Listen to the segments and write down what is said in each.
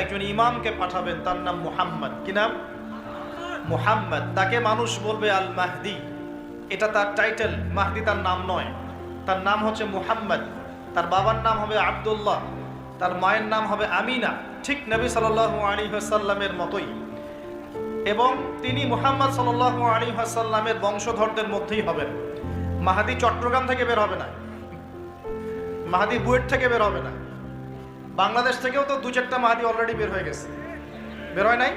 একজন ইমামকে পাঠাবেন, তার নাম মুহাম্মদ। কি নাম? মুহাম্মদ। তাকে মানুষ বলবে আল মাহদি, এটা তার টাইটেল। মাহদি তার নাম নয়, তার নাম হচ্ছে মুহাম্মদ। তার বাবার নাম হবে আব্দুল্লাহ, তার মায়ের নাম হবে আমিনা, ঠিক নবী সাল্লাল্লাহু আলাইহি ওয়াসাল্লামের মতোই। এবং তিনি মুহাম্মদ সাল্লাল্লাহু আলাইহি ওয়াসাল্লামের বংশধরদের মধ্যেই হবেন। মাহদি চট্টগ্রাম থেকে বের হবে না, মাহদি বুয়েট থেকে বের হবে না। বাংলাদেশ থেকেও তো দু চারটা মাহদি অলরেডি বের হয়ে গেছে, বের হয় নাই?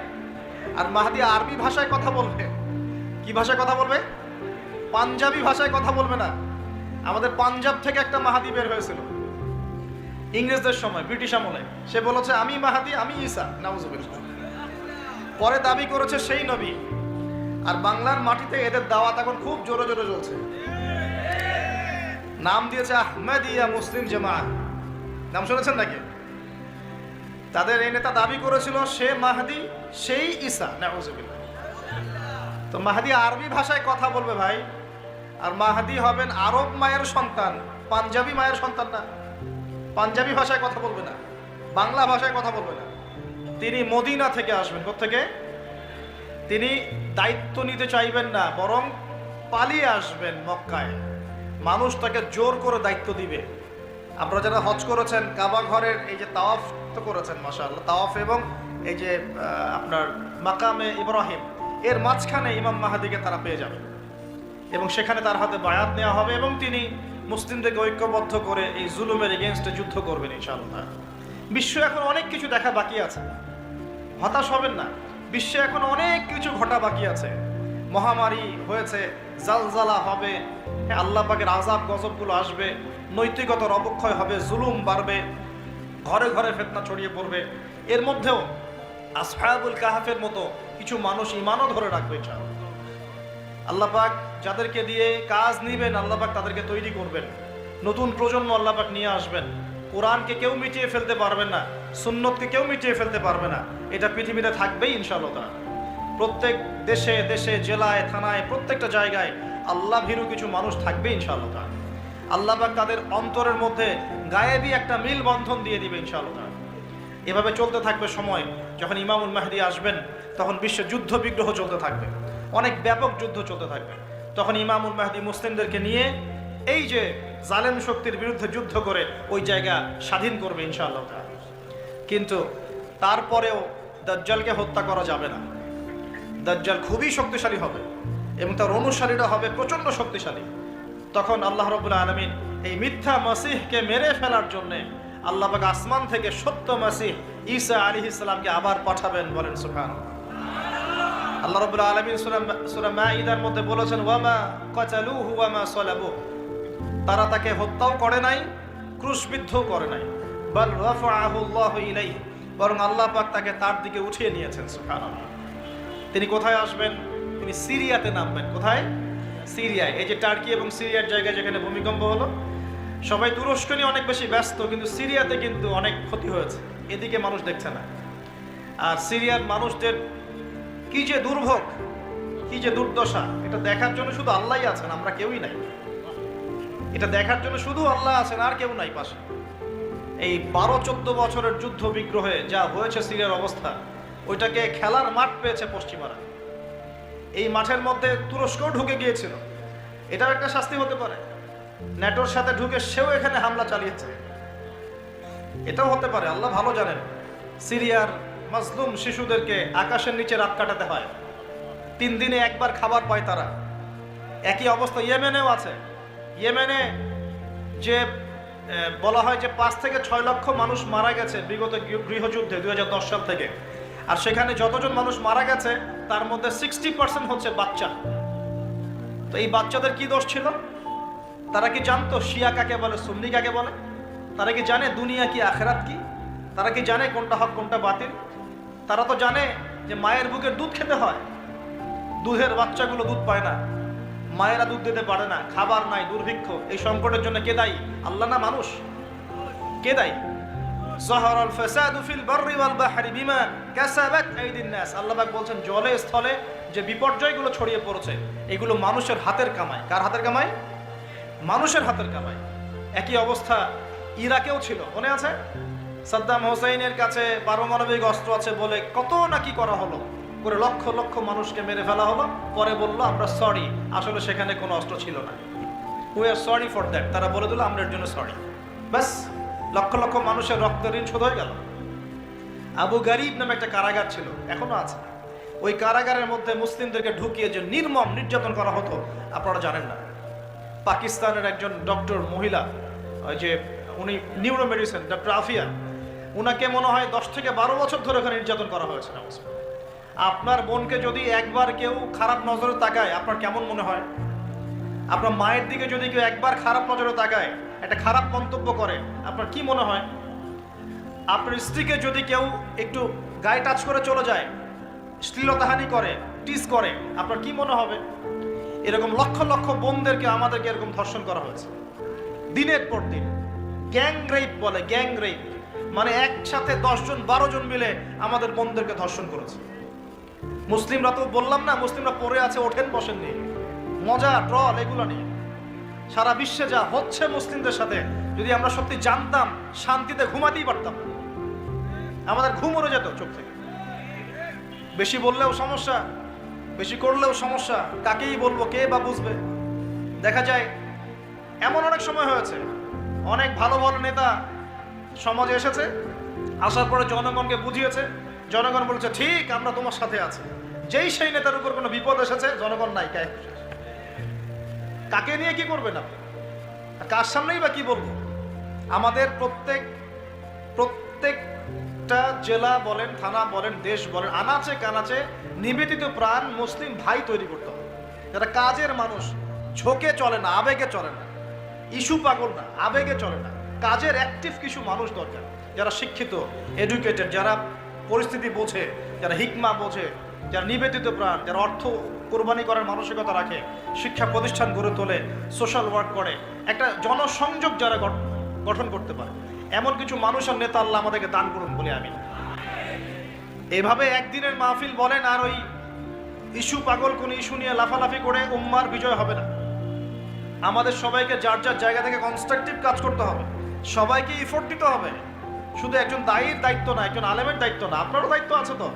আর মাহদি আরবি ভাষায় কথা বলবে। কি ভাষায় কথা বলবে? পাঞ্জাবি ভাষায় কথা বলবে না। আমাদের পাঞ্জাব থেকে একটা মাহাদি বের হয়েছিল ইংরেজদের সময়, ব্রিটিশ আমলে। সে বলেছে আমি মাহাদি, আমি ঈসা, নাউজুবিল্লাহ। পরে দাবি করেছে সেই নবী। আর বাংলার মাটিতে এদের দাওয়াত এখন খুব জোরে জোরে চলছে। নাম দিয়েছে আহমদিয়া মুসলিম জামাত। নাম শুনেছেন নাকি? তাদের এই নেতা দাবি করেছিল সে মাহদি, সেই ঈসা, নাউজুবিল্লাহ। তো মাহদি আরবি ভাষায় কথা বলবে ভাই। আর মাহদি হবেন আরব মায়ের সন্তান, পাঞ্জাবি মায়ের সন্তান না। পাঞ্জাবি ভাষায় কথা বলবে না, বাংলা ভাষায় কথা বলবে না। তিনি মদিনা থেকে আসবেন। কোত্থেকে? তিনি দায়িত্ব নিতে চাইবেন না, বরং পালিয়ে আসবেন মক্কায়। মানুষ তাকে জোর করে দায়িত্ব দিবে। আপনারা যারা হজ করেছেন, কাবা ঘরের এই যে তাওয়াফ তো করেছেন মাশাআল্লাহ, তাওয়াফ এবং এই যে আপনার মাকামে ইব্রাহিম, এর মাঝখানে ইমাম মাহাদিকে তারা পেয়ে যাবে এবং সেখানে তার হাতে বায়াত নেওয়া হবে এবং তিনি মুসলিমদেরকে ঐক্যবদ্ধ করে এই জুলুমের এগেনস্টে যুদ্ধ করবেন ইনশাআল্লাহ। বিশ্ব এখন অনেক কিছু দেখা বাকি আছে, হতাশ হবেন না। বিশ্বে এখন অনেক কিছু ঘটা বাকি আছে। মহামারী হয়েছে, জালজালা হবে, আল্লাহ পাকের আযাব গজবগুলো আসবে, নৈতিকতার অবক্ষয় হবে, জুলুম বাড়বে, ঘরে ঘরে ফিতনা ছড়িয়ে পড়বে। এর মধ্যেও আসহাবুল কাহাফের মতো কিছু মানুষ ঈমানও ধরে রাখবে ইনশাআল্লাহ। আল্লাহ পাক যাদেরকে দিয়ে কাজ নিবেন, আল্লাহ পাক তাদেরকে তৈরি করবেন। নতুন প্রজন্ম আল্লাহ পাক নিয়ে আসবেন। কোরআনকে কেউ মিটিয়ে ফেলতে পারবেন না, সুন্নতকে কেউ মিটিয়ে ফেলতে পারবে না। এটা পৃথিবীতে থাকবেই ইনশাআল্লাহ তাআলা। প্রত্যেক দেশে দেশে, জেলায়, থানায়, প্রত্যেকটা জায়গায় আল্লাহ ভীরু কিছু মানুষ থাকবে ইনশাআল্লাহ তাআলা। আল্লাহ পাক তাদের অন্তরের মধ্যে গায়েবী একটা মিল বন্ধন দিয়ে দিবে ইনশাআল্লাহ তাআলা। এভাবে চলতে থাকবে সময়। যখন ইমামুল মাহদি আসবেন তখন বিশ্বে যুদ্ধ বিগ্রহ চলতে থাকবে, অনেক ব্যাপক যুদ্ধ চলতে থাকবে। তখন ইমামুল মাহদি মুসলিমদেরকে নিয়ে এই যে জালেম শক্তির বিরুদ্ধে যুদ্ধ করে ওই জায়গা স্বাধীন করবে ইনশাআল্লাহ তাআলা। কিন্তু তারপরেও দাজ্জালকে হত্যা করা যাবে না। দাজ্জাল খুবই শক্তিশালী হবে এবং তার অনুসারীরা হবে প্রচণ্ড শক্তিশালী। তখন আল্লাহ রাব্বুল আলামিন এই মিথ্যা মসিহকে মেরে ফেলার জন্যে আল্লাহ পাক আসমান থেকে সত্য মসিহ ঈসা আলাইহিস সালামকে আবার পাঠাবেন। বলেন সুবহানাল্লাহ। আল্লাহ রাব্বুল আলামিন সূরা মাঈদার মধ্যে বলেছেন, ওয়ামা কাতালুহু ওয়ামা সালাবুহু, তারা তাকে হত্যাও করে নাই, ক্রুশবিদ্ধও করে নাই। বাল রাফাআহু আল্লাহু ইলাইহি, বরং আল্লাহ পাক তাকে তার দিকে উঠিয়ে নিয়েছেন। সুবহানাল্লাহ। তিনি কোথায় আসবেন? তিনি সিরিয়াতে নামবেন। কোথায়? সিরিয়ায়। এই যে টার্কি এবং সিরিয়ার জায়গায় যেখানে ভূমিকম্প হলো, সবাই তুরস্ক নিয়ে অনেক বেশি ব্যস্ত, কিন্তু সিরিয়াতে কিন্তু অনেক ক্ষতি হয়েছে, এদিকে মানুষ দেখছে না। আর সিরিয়ার মানুষদের কি যে দুর্ভোগ, কি যে দুর্দশা, এটা দেখার জন্য শুধু আল্লাহই আছেন, আমরা কেউই নাই। এটা দেখার জন্য শুধু আল্লাহ আছেন, আর কেউ নাই পাশে। এই 12-14 বছরের যুদ্ধ বিগ্রহে যা হয়েছে সিরিয়ার অবস্থা, ওইটাকে খেলার মাঠ পেয়েছে পশ্চিমারা। এই মাঠের মধ্যে তুরস্কও ঢুকে গিয়েছিল, এটাও একটা শাস্তি হতে পারে। ন্যাটোর সাথে ঢুকে সেও এখানে হামলা চালিয়েছে, এটাও হতে পারে, আল্লাহ ভালো জানেন। সিরিয়ার মাজলুম শিশুদেরকে আকাশের নিচে রাত কাটাতে হয়, 3 দিনে একবার খাবার পায় তারা। একই অবস্থা ইয়েমেনেও আছে। ইয়েমেনে যে বলা হয় যে 5 থেকে 6 লক্ষ মানুষ মারা গেছে বিগত গৃহযুদ্ধে 2010 সাল থেকে। আর সেখানে যতজন মানুষ মারা গেছে তার মধ্যে 60% হচ্ছে বাচ্চা। তো এই বাচ্চাদের কি দোষ ছিল? তারা কি জানতো শিয়া কাকে বলে, সুন্নি কাকে বলে? তারা কি জানে দুনিয়া কি, আখেরাত কি? তারা কি জানে কোনটা হক কোনটা বাতিল? তারা তো জানে যে মায়ের বুকের দুধ খেতে হয়, দুধের বাচ্চাগুলো দুধ পায় না, মায়েরা দুধ দিতে পারে না, খাবার নাই, দুর্ভিক্ষ। এই সংকটের জন্য কে দায়ী? আল্লাহ না মানুষ? কে দায়ী? যাহারাল ফাসাদু ফিল বাররি ওয়াল বাহরি বিমা কাসাবাত আইদিন নাস। আল্লাহ পাক বলছেন জলে স্থলে যে বিপর্যয়গুলো ছড়িয়ে পড়েছে এগুলো মানুষের হাতের কামাই। কার হাতের কামাই? মানুষের হাতের কামাই। একই অবস্থা ইরাকেও ছিল, মনে আছে? সাদ্দাম হোসেনের কাছে পারমাণবিক অস্ত্র আছে বলে কত নাকি করা হলো, করে লক্ষ লক্ষ মানুষকে মেরে ফেলা হলো, পরে বললো আমরা সরি, আসলে সেখানে কোনো অস্ত্র ছিল না, we are sorry for that, তারা বলে দিল আমরা এর জন্য সরি, ব্যাস লক্ষ লক্ষ মানুষের রক্তের ঋণ শোধ হয়ে গেল। আবু গারিব নামে একটা কারাগার ছিল, এখনো আছে, ওই কারাগারের মধ্যে মুসলিমদেরকে ঢুকিয়ে যে নির্মম নির্যাতন করা হতো আপনারা জানেন না। পাকিস্তানের একজন ডক্টর মহিলা, ওই যে উনি নিউরো মেডিসিন ডক্টর আফিয়া, উনাকে মনে হয় 10 থেকে 12 বছর ধরে ওখানে নির্যাতন করা হয়েছে। আপনার বোনকে যদি একবার কেউ খারাপ নজরে তাকায় আপনার কেমন মনে হয়? আপনার মায়ের দিকে যদি কেউ একবার খারাপ নজরে তাকায়, একটা খারাপ মন্তব্য করে, আপনার কি মনে হয়? আপনার স্ত্রীকে যদি কেউ একটু গায়ে টাচ করে চলে যায়, শ্লীলতাহানি করে, টিজ করে, আপনার কি মনে হবে? এরকম লক্ষ লক্ষ বোনদেরকে আমাদেরকে এরকম ধর্ষণ করা হয়েছে দিনের পর দিন। গ্যাং রেপ বলে, গ্যাং রেপ মানে একসাথে 10 জন 12 জন মিলে আমাদের বোনদেরকে ধর্ষণ করেছে। মুসলিমরা তো বললাম না, মুসলিমরা পড়ে আছে ওঠেন বসেন নিয়ে, মজা ট্রল এগুলো নিয়ে। সারা বিশ্বে যা হচ্ছে মুসলিমদের সাথে, যদি আমরা সত্যি জানতাম শান্তিতে ঘুমাতেই পারতাম না, আমাদের ঘুম উড়ে যেত চোখ থেকে। বেশি বললেও সমস্যা, বেশি করলেও সমস্যা, কাকেই বলবো, কে বা বুঝবে? দেখা যায় এমন অনেক সময় হয়েছে, অনেক ভালো ভালো নেতা সমাজে এসেছে, আসার পরে জনগণকে বুঝিয়েছে, জনগণ বলেছে ঠিক আমরা তোমার সাথে আছি। যেই সেই নেতার উপর কোনো বিপদ এসেছে, জনগণ নাই, কাকে নিয়ে কি করবে না, কার সামনেই বা কি বলবো? আমাদের প্রত্যেকটা জেলা বলেন, থানা বলেন, দেশ বলেন, আনাচে কানাচে নিবেদিত প্রাণ মুসলিম ভাই তৈরি করতে হবে, যারা কাজের মানুষ, ঝোঁকে চলে না, আবেগে চলে না, ইস্যু পাগল না, আবেগে চলে না, কাজের অ্যাক্টিভ কিছু মানুষ দরকার, যারা শিক্ষিত, এডুকেটেড, যারা পরিস্থিতি বোঝে, যারা হিকমা বোঝে, যারা নিবেদিত প্রাণ, যারা অর্থ কোরবানি করার মানসিকতা রাখে, শিক্ষা প্রতিষ্ঠান গড়ে তোলে, সোশ্যাল ওয়ার্ক করে, একটা জনসংযোগ যারা গঠন করতে পারে, এমন কিছু মানুষ আর নেতা আল্লাহ আমাদেরকে দান করুন বলে আমি। এভাবে একদিনের মাহফিল বলেন আর ওই ইস্যু পাগল কোন ইস্যু নিয়ে লাফালাফি করে উম্মার বিজয় হবে না। আমাদের সবাইকে যার যার জায়গা থেকে কনস্ট্রাকটিভ কাজ করতে হবে, সবাইকে এফোর্ট দিতে হবে। শুধু একজন দায়ীর দায়িত্ব না, একজন আলেমের দায়িত্ব না, আপনারও দায়িত্ব আছে। তো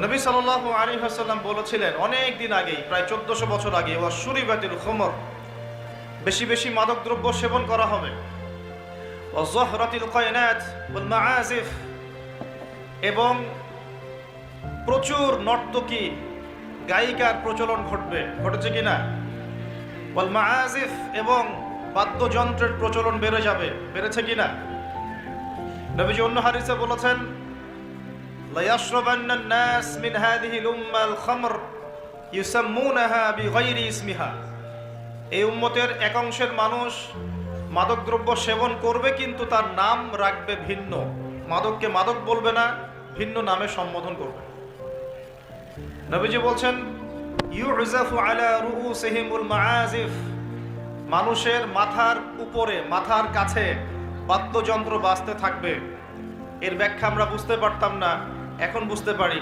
নবী সাল্লাল্লাহু আলাইহি ওয়াসাল্লাম বলেছিলেন অনেক দিন আগেই, প্রায় 1400 বছর আগে, ওয়াশুরিবাতিল খুমর, বেশি বেশি মাদক দ্রব্য সেবন করা হবে, ওয়াযহরাতিল কায়নাত ওয়াল মাআজিফ, এবং প্রচুর নর্তকী গায়িকার প্রচলন ঘটবে, ঘটেছে কিনা? ওয়াল মাআজিফ, এবং বাদ্যযন্ত্রের প্রচলন বেড়ে যাবে, বেড়েছে কিনা? নবীজি অন্য হাদিসে বলেছেন লা ইয়াশরাবান্না আন-নাস মিন হাযিহিল উম্মাল খামর ইউসাম্মুনাহা বিগাইরি ইসমিহা, এই উম্মতের এক অংশের মানুষ মাদকদ্রব্য সেবন করবে, কিন্তু তার নাম রাখবে ভিন্ন, মাদককে মাদক বলবে না, ভিন্ন নামে সম্বোধন করবে। নবীজি বলছেন ইউজাফু আলা রুউসিহিমুল মাআজিফ, মানুষের মাথার উপরে, মাথার কাছে বাদ্যযন্ত্র বাজতে থাকবে। এর ব্যাখ্যা আমরা বুঝতে পারতাম না, এখন বুঝতে পারি।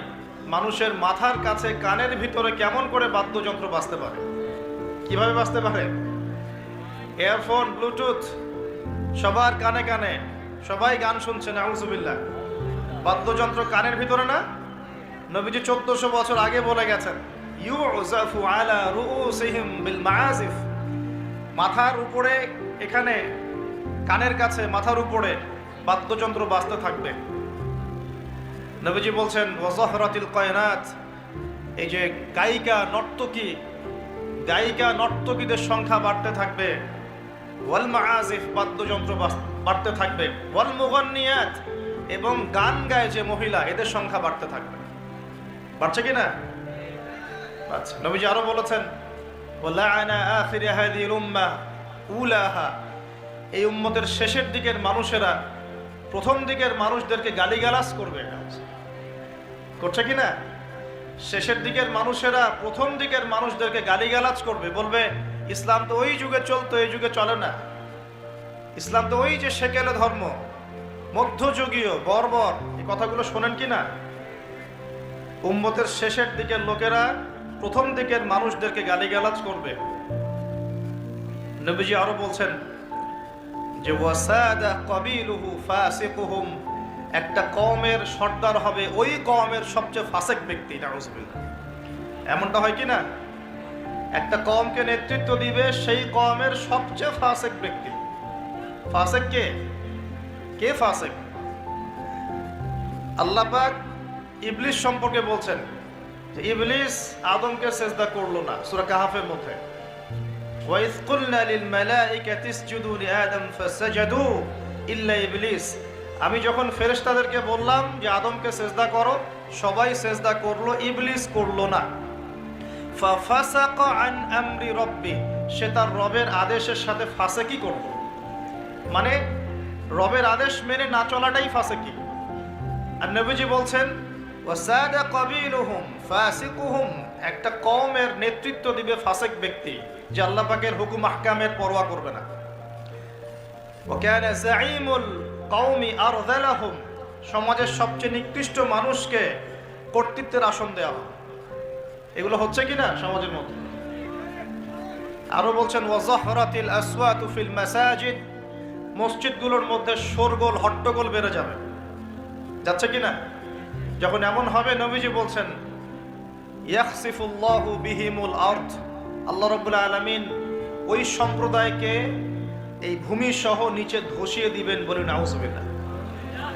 মানুষের মাথার কাছে, কানের ভিতরে কেমন করে বাদ্যযন্ত্র বাজতে পারে, কিভাবে বাজতে পারে? ইয়ারফোন, ব্লুটুথ, সবার কানে কানে, সবাই গান শুনছে, নাউজুবিল্লাহ। বাদ্যযন্ত্র কানের ভিতরে না? নবীজি 1400 বছর আগে বলে গেছেন ইউজাফু আলা রুউসিহিম বিল মাআজিফ, মাথার উপরে, এখানে কানের কাছে, মাথার উপরে বাদ্যযন্ত্র বাজতে থাকবে। নবীজি বলছেন ওয়াযহরাতিল কায়নাত, এই যে গায়িকা নর্তকী, গায়িকা নর্তকীদের সংখ্যা বাড়তে থাকবে। ওয়াল মাআজিফ, বাদ্যযন্ত্র বাড়তে থাকবে। ওয়াল মুগান্নিয়াত, এবং গান গায় যে মহিলা, এদের সংখ্যা বাড়তে থাকবে। বাড়ছে কিনা? আচ্ছা, নবীজি আরো বলেছেন ওয়ালাআনা আখির হাযিহিল উম্মাহ উলাহা, এই উম্মতের শেষের দিকের মানুষেরা প্রথম দিকের মানুষদেরকে গালিগালাজ করবে। করছে কিনা? শেষের দিকের মানুষেরা প্রথম দিকের মানুষদেরকে গালিগালাজ করবে, বলবে ইসলাম তো ওই যুগে চলতো, এই যুগে চলে না। ইসলাম তো ওই যে সেকেলে ধর্ম, মধ্যযুগীয়, বর্বর, এই কথাগুলো শোনেন কিনা? উম্মতের শেষের দিকের লোকেরা প্রথম দিকের মানুষদেরকে গালিগালাজ করবে। নবীজি আরো বলছেন যে ওয়াসাদা কাবিলুহু ফাসিকুহুম, একটা কওমের সর্দার হবে ওই কওমের সবচেয়ে ফাসিক ব্যক্তি। নাউজুবিল্লাহ। এমনটা হয় কি না? একটা কওমকে নেতৃত্ব দিবে সেই কওমের সবচেয়ে ফাসিক ব্যক্তি। ফাসিক কে? কে ফাসিক? আল্লাহ পাক ইবলিস সম্পর্কে বলছেন যে ইবলিস আদমকে সিজদা করলো না, সূরা কাহফের মধ্যে। وَإِذْ قُلْنَا لِلْمَلَائِكَةِ اسْجُدُوا لِآدَمَ فَسَجَدُوا إِلَّا إِبْلِيسَ, আমি যখন ফেরেশতাদেরকে বললাম যে আদমকে সিজদা করো, সবাই সিজদা করলো, ইবলিস করলো না। فَفَسَقَ عَنْ أَمْرِ رَبِّهِ, সে তার রবের আদেশের সাথে ফাসিকি করলো। মানে রবের আদেশ মেনে না চলাটাই ফাসিকি। আর নবীজি বলছেন ওয়াসাদা কাবিলুহুম ফাসিকুহুম, একটা কওমের নেতৃত্ব দিবে ফাসিক ব্যক্তি, যে আল্লাহ পাকের হুকুম আহকামের পরোয়া করবে না। ওয়া কানা যাঈমুল কওমি আরযালাহুম, সমাজের সবচেয়ে নিকৃষ্ট মানুষকে কর্তৃত্বের আসন দেওয়া হয়। এগুলো হচ্ছে কিনা সমাজের মধ্যে? আরো বলছেন ওয়া যাহরাতিল আসওয়াতু ফিল মাসাজিদ, মসজিদগুলোর মধ্যে শোরগোল হট্টগোল বেড়ে যাবে। যাচ্ছে কিনা? যখন এমন হবে নবীজি বলছেন ইয়াখসিফুল্লাহু বিহিমুল আরদ, আল্লাহ রাব্বুল আলামিন ওই সম্প্রদায়কে এই ভূমি সহ নিচে ধসিয়ে দিবেন, বলে নাউজুবিল্লাহ।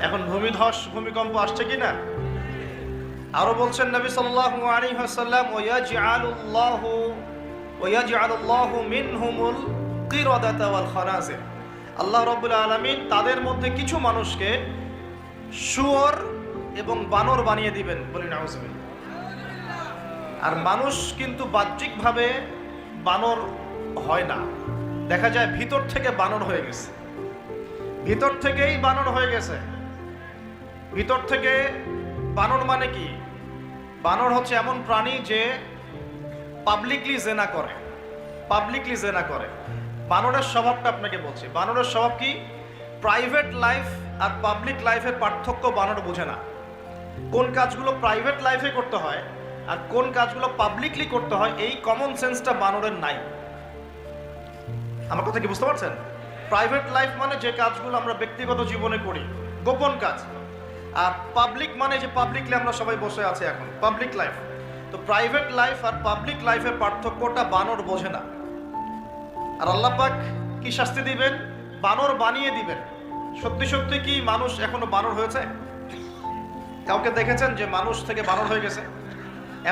এখন ভূমিধস ভূমিকম্প আসছে কিনা? আরো বলছেন নবী সাল্লাল্লাহু আলাইহি ওয়াসাল্লাম ওয়ায়াজআলুল্লাহু মিনহুমুল কিরাদাতা ওয়াল খানাজির, আল্লাহ রাব্বুল আলামিন তাদের মধ্যে কিছু মানুষকে শুয়োর এবং বানর বানিয়ে দিবেন, বলি নাউজুবিল্লাহ। আর মানুষ কিন্তু বাহ্যিকভাবে বানর হয় না, দেখা যায় ভিতর থেকে বানর হয়ে গেছে। ভিতর থেকেই বানর হয়ে গেছে। ভিতর থেকে বানর মানে কি? বানর হচ্ছে এমন প্রাণী যে পাবলিকলি জেনা করে, পাবলিকলি জেনা করে। বানরের স্বভাবটা আপনাকে বলছি। বানরের স্বভাব কি? প্রাইভেট লাইফ আর পাবলিক লাইফের পার্থক্য বানর বোঝে না। কোন কাজগুলো প্রাইভেট লাইফে করতে হয় আর কোন কাজগুলো পাবলিকলি করতে হয়, এই কমন সেন্সটা বানরের নাই। আমার কথা কি বুঝতে পারছেন? প্রাইভেট লাইফ মানে যে কাজগুলো আমরা ব্যক্তিগত জীবনে করি, গোপন কাজ। আর পাবলিক মানে যে পাবলিকলি আমরা সবাই বসে আছি এখন, পাবলিক লাইফ। তো প্রাইভেট লাইফ আর পাবলিক লাইফের পার্থক্যটা বানর বোঝে না। আর আল্লাহ পাক কি শাস্তি দিবেন? বানর বানিয়ে দিবেন। সত্যি সত্যি কি মানুষ এখনো বানর হয়েছে? কাউকে দেখেছেন যে মানুষ থেকে বানর হয়ে গেছে?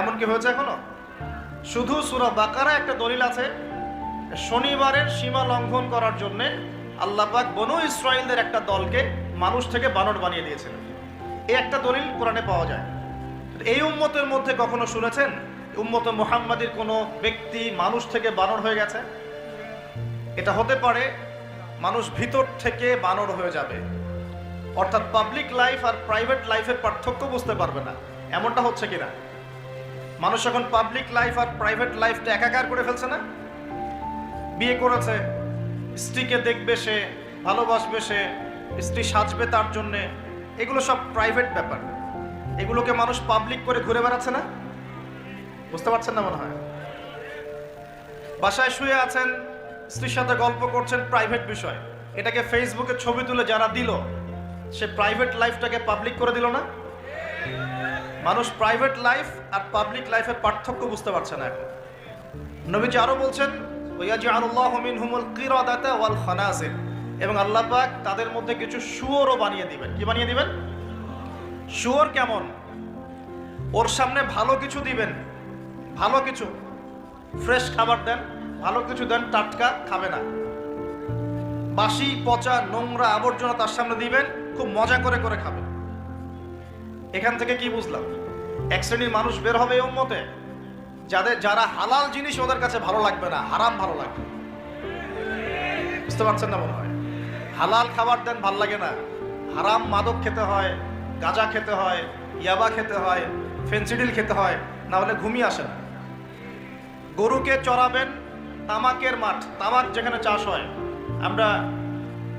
এমন কি হয়েছে এখনো? শুধু সূরা বাকারা একটা দলিল আছে, শনিবারের সীমা লঙ্ঘন করার জন্য আল্লাহ পাক বনু ইসরাইলদের একটা দলকে মানুষ থেকে বানর বানিয়ে দিয়েছিলেন। এই একটা দলিল কোরআনে পাওয়া যায়। এই উম্মতের মধ্যে কখনো শুনেছেন উম্মতে মুহাম্মাদির কোনো ব্যক্তি মানুষ থেকে বানর হয়ে গেছে? এটা হতে পারে মানুষ ভিতর থেকে বানর হয়ে যাবে, অর্থাৎ পাবলিক লাইফ আর প্রাইভেট লাইফের পার্থক্য বুঝতে পারবে না। এমনটা হচ্ছে কিনা? মানুষ এখন পাবলিক লাইফ আর প্রাইভেট লাইফটা একাকার করে ফেলছে না? বিয়ে করেছে, স্ত্রীকে দেখবে সে, ভালোবাসবে সে, স্ত্রী সাজবে তার জন্যে, এগুলো সব প্রাইভেট ব্যাপার। এগুলোকে মানুষ পাবলিক করে ঘুরে বেড়াচ্ছে না? বুঝতে পারছেন না মনে হয়? বাসায় শুয়ে আছেন, স্ত্রীর সাথে গল্প করছেন, প্রাইভেট বিষয়। এটাকে ফেসবুকে ছবি তুলে যারা দিল, সে প্রাইভেট লাইফটাকে পাবলিক করে দিল না? মানুষ প্রাইভেট লাইফ আর পাবলিক লাইফের পার্থক্য বুঝতে পারছে না এখন। নবীজি আরো বলছেন ওয়ায়াজআলুল্লাহু মিনহুমুল কিরাদাতা ওয়াল খানাজির, এবং আল্লাহ পাক তাদের মধ্যে কিছু শুয়োরও বানিয়ে দিবেন। কি বানিয়ে দিবেন? শুয়োর কেমন? ওর সামনে ভালো কিছু দিবেন, ভালো কিছু, ফ্রেশ খাবার দেন, ভালো কিছু দেন, টাটকা খাবে না। বাসি পচা নোংরা আবর্জনা তার সামনে দিবেন, খুব মজা করে করে খাবে। এখান থেকে কি বুঝলাম? এক শ্রেণীর মানুষ বের হবে এই উম্মতে যারা হালাল জিনিস ওদের কাছে ভালো লাগবে না, হারাম ভালো লাগবে। বুঝতে পারছেন না মনে হয়? হালাল খাবার দেন, ভাল লাগে না। হারাম মাদক খেতে হয়, গাঁজা খেতে হয়, ইয়াবা খেতে হয়, ফেন্সিডিল খেতে হয়, না হলে ঘুমিয়ে আসে না। গরুকে চড়াবেন তামাকের মাঠ, তামাক যেখানে চাষ হয়। আমরা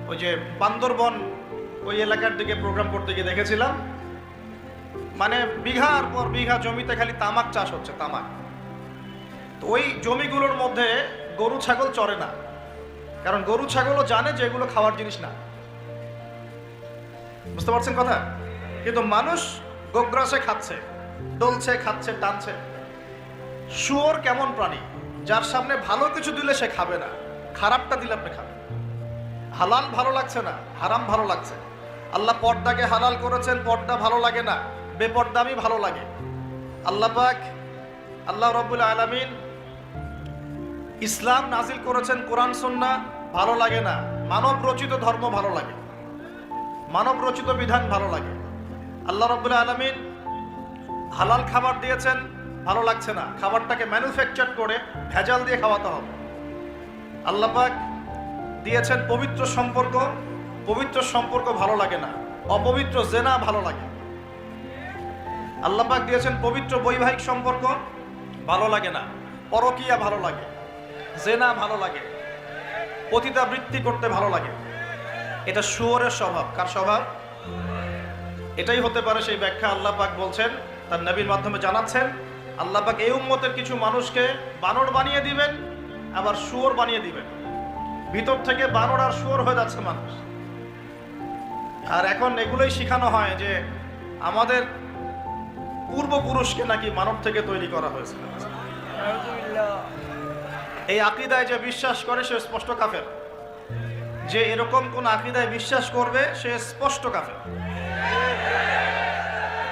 ওই যে বান্দরবন ওই এলাকার দিকে প্রোগ্রাম করতে গিয়ে দেখেছিলাম, মানে বিঘার পর বিঘা জমিতে খালি তামাক চাষ হচ্ছে, তামাক। তো ওই জমিগুলোর মধ্যে গরু ছাগল চড়ে না, কারণ গরু ছাগলও জানে যে এগুলো খাওয়ার জিনিস না। বুঝতে পারছেন কথা? কিন্তু মানুষ গোগ্রাসে খাচ্ছে, ডলছে, খাচ্ছে, টানছে। শুয়োর কেমন প্রাণী? যার সামনে ভালো কিছু দিলে সে খাবে না, খারাপটা দিলে আপনি খাবেন। হালাল ভালো লাগছে না, হারাম ভালো লাগছে। আল্লাহ পর্দাকে হালাল করেছেন, পর্দা ভালো লাগে না, বেপর্দামি ভালো লাগে। আল্লাহ পাক, আল্লাহ রাব্বুল আলামিন ইসলাম নাজিল করেছেন, কোরআন সুন্নাহ ভালো লাগে না, মানব রচিত ধর্ম ভালো লাগে, মানব রচিত বিধান ভালো লাগে। আল্লাহ রাব্বুল আলামিন হালাল খাবার দিয়েছেন, ভালো লাগছে না, খাবারটাকে ম্যানুফ্যাকচার করে ভেজাল দিয়ে খাওয়াতে হবে। আল্লাহ পাক দিয়েছেন পবিত্র সম্পর্ক, পবিত্র সম্পর্ক ভালো লাগে না, অপবিত্র জেনা ভালো লাগে। আল্লাহ পাক দিয়েছেন পবিত্র বৈবাহিক সম্পর্ক, ভালো লাগে না, পরকীয়া ভালো লাগে, জেনা ভালো লাগে, পতিতাবৃত্তি করতে ভালো লাগে। এটা শুয়োরের স্বভাব। কার স্বভাব? এটাই হতে পারে সেই ব্যাখ্যা আল্লাহ পাক বলছেন, তার নবীর মাধ্যমে জানাচ্ছেন, আল্লাহ পাক এই উম্মতের কিছু মানুষকে বানর বানিয়ে দিবেন, আবার শুয়োর বানিয়ে দিবেন। ভিতর থেকে বানর আর শুয়োর হয়ে যাচ্ছে মানুষ। আর এখন এগুলোই শেখানো হয় যে আমাদের পূর্বপুরুষকে নাকি মানব থেকে তৈরি করা হয়েছে। এই আকীদায় যে বিশ্বাস করে সে স্পষ্ট কাফের। যে এরকম কোন আকীদায় বিশ্বাস করবে সে স্পষ্ট কাফের,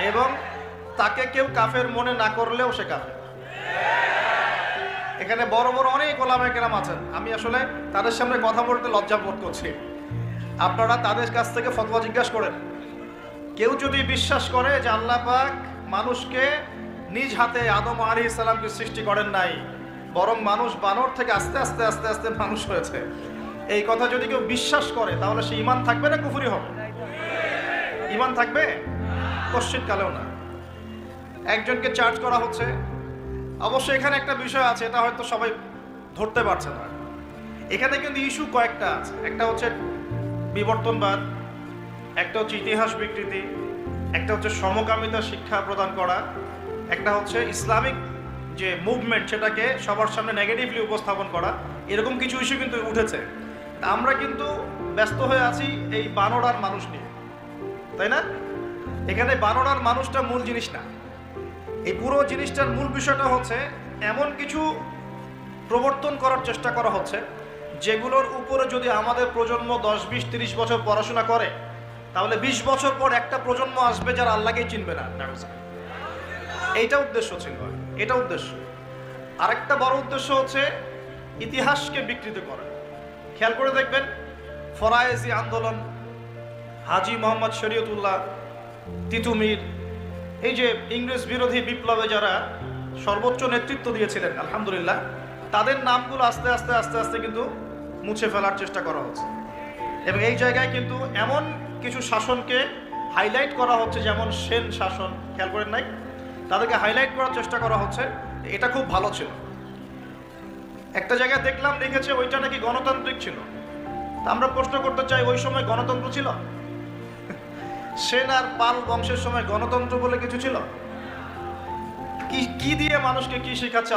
এবং তাকে কেউ কাফের মনে না করলেও সে কাফের। এখানে বড় বড় অনেক ওলামায়ে কেরাম আছেন, আমি আসলে তাদের সামনে কথা বলতে লজ্জা বোধ করছি। আপনারা তাদের কাছ থেকে ফতোয়া জিজ্ঞাসা করেন। কেউ যদি বিশ্বাস করে যে আল্লাহ পাক মানুষকে নিজ হাতে আদম আলাইহিস সালামকে সৃষ্টি করেন নাই, বরং মানুষ বানর থেকে আস্তে আস্তে আস্তে আস্তে মানুষ হয়েছে, এই কথা যদি কেউ বিশ্বাস করে তাহলে সে ঈমান থাকবে না কুফরি হবে? ঈমান থাকবে? কশ্চিৎ কালেও না। একজনকে চার্জ করা হচ্ছে। অবশ্যই এখানে একটা বিষয় আছে, এটা হয়তো সবাই ধরতে পারছে না। এখানে কিন্তু ইস্যু কয়েকটা আছে। একটা হচ্ছে বিবর্তনবাদ, একটা হচ্ছে ইতিহাস বিকৃতি, একটা হচ্ছে সমকামিতা শিক্ষা প্রদান করা, একটা হচ্ছে ইসলামিক যে মুভমেন্ট সেটাকে সবার সামনে নেগেটিভলি উপস্থাপন করা। এরকম কিছু ইস্যু কিন্তু উঠেছে। আমরা কিন্তু ব্যস্ত হয়ে আছি এই বানর আর মানুষ নিয়ে, তাই না? এখানে বানর আর মানুষটা মূল জিনিস না। এই পুরো জিনিসটার মূল বিষয়টা হচ্ছে এমন কিছু প্রবর্তন করার চেষ্টা করা হচ্ছে যেগুলোর উপরে যদি আমাদের প্রজন্ম 10, 20, 30 বছর পড়াশোনা করে তাহলে 20 বছর পর একটা প্রজন্ম আসবে যারা আল্লাহকেই চিনবে না। এইটা উদ্দেশ্য ছিল, এটা উদ্দেশ্য। আরেকটা বড় উদ্দেশ্য হচ্ছে ইতিহাসকে বিকৃত করা। খেয়াল করে দেখবেন ফরায়েজি আন্দোলন, হাজী মোহাম্মদ শরীয়তুল্লাহ, তিতুমির, এই যে ইংরেজ বিরোধী বিপ্লবে যারা সর্বোচ্চ নেতৃত্ব দিয়েছিলেন, আলহামদুলিল্লাহ, তাদের নামগুলো আস্তে আস্তে আস্তে আস্তে কিন্তু মুছে ফেলার চেষ্টা করা হচ্ছে। এবং এই জায়গায় কিন্তু এমন কিছু শাসনকে হাইলাইট করা হচ্ছে, যেমন সেন শাসন, খেয়াল করেন নাই? তাদেরকে হাইলাইট করার চেষ্টা করা হচ্ছে, এটা খুব ভালো ছিল। একটা জায়গায় দেখলাম লিখেছে ওইটা নাকি গণতান্ত্রিক ছিল। তা আমরা প্রশ্ন করতে চাই, ওই সময় গণতন্ত্র ছিল? সেন আর পাল বংশের সময় গণতন্ত্র বলে কিছু ছিল? কি দিয়ে মানুষকে কি শেখাচ্ছে?